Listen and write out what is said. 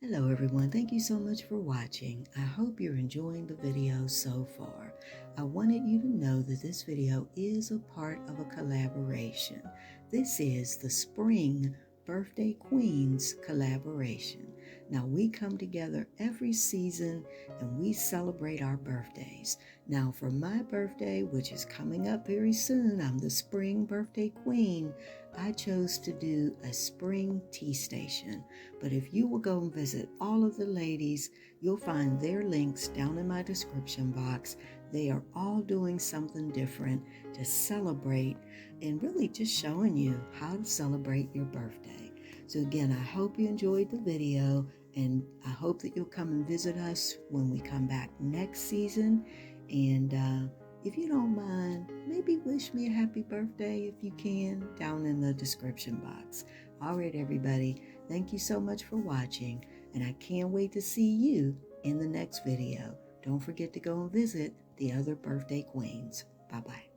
Hello everyone, thank you so much for watching. I hope you're enjoying the video so far. I wanted you to know that this video is a part of a collaboration. This is the Spring Birthday Queens collaboration. Now we come together every season and we celebrate our birthdays. Now for my birthday, which is coming up very soon, I'm the Spring Birthday Queen. I chose to do a spring tea station. But if you will go and visit all of the ladies, you'll find their links down in my description box. They are all doing something different to celebrate and really just showing you how to celebrate your birthday. So again, I hope you enjoyed the video and I hope that you'll come and visit us when we come back next season. And if you don't mind, maybe wish me a happy birthday if you can down in the description box. All right, everybody. Thank you so much for watching, and I can't wait to see you in the next video. Don't forget to go and visit the other birthday queens. Bye-bye.